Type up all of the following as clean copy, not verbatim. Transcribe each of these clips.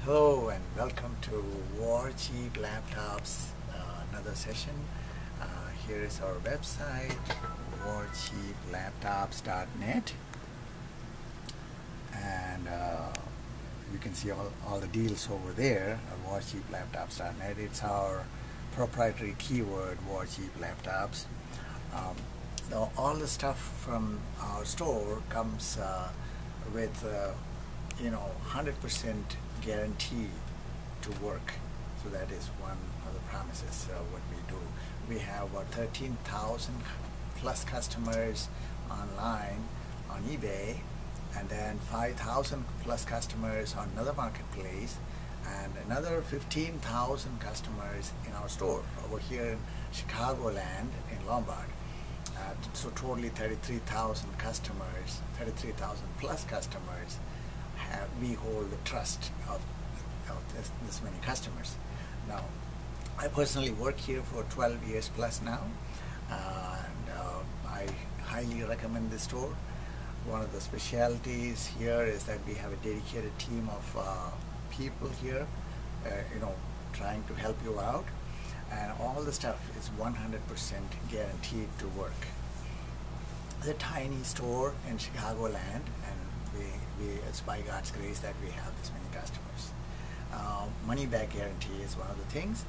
Hello and welcome to War Cheap Laptops, another session. Here is our website, warcheaplaptops.net, and you can see all the deals over there at warcheaplaptops.net. It's our proprietary keyword, War Cheap Laptops. Now all the stuff from our store comes with 100% guarantee to work. So that is one of the promises what we do. We have about 13,000 plus customers online on eBay, and then 5,000 plus customers on another marketplace, and another 15,000 customers in our store over here in Chicagoland in Lombard. So totally 33,000 customers, 33,000 plus customers. We hold the trust of this many customers. Now, I personally work here for 12 years plus now, and I highly recommend this store. One of the specialties here is that we have a dedicated team of people here, trying to help you out, and all the stuff is 100% guaranteed to work. It's a tiny store in Chicagoland, and it's by God's grace that we have this many customers. Money back guarantee is one of the things.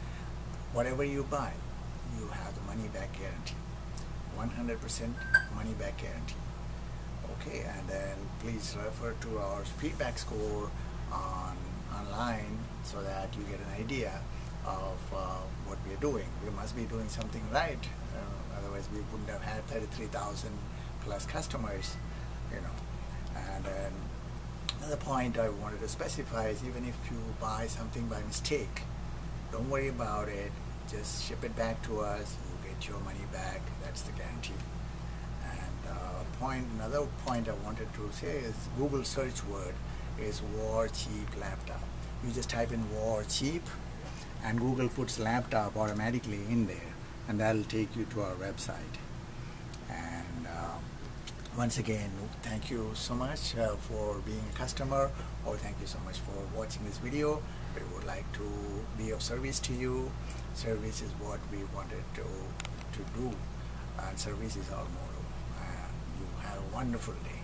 Whatever you buy, you have the money back guarantee. 100% money back guarantee. Okay, and then please refer to our feedback score online so that you get an idea of what we are doing. We must be doing something right, otherwise we wouldn't have had 33,000 plus customers, And then another point I wanted to specify is, even if you buy something by mistake, don't worry about it. Just ship it back to us. You get your money back. That's the guarantee. And another point I wanted to say is, Google search word is War Cheap Laptop. You just type in War Cheap, and Google puts laptop automatically in there, and that'll take you to our website. And once again, thank you so much for being a customer, or thank you so much for watching this video. We would like to be of service to you. Service is what we wanted to do, and service is our motto. You have a wonderful day.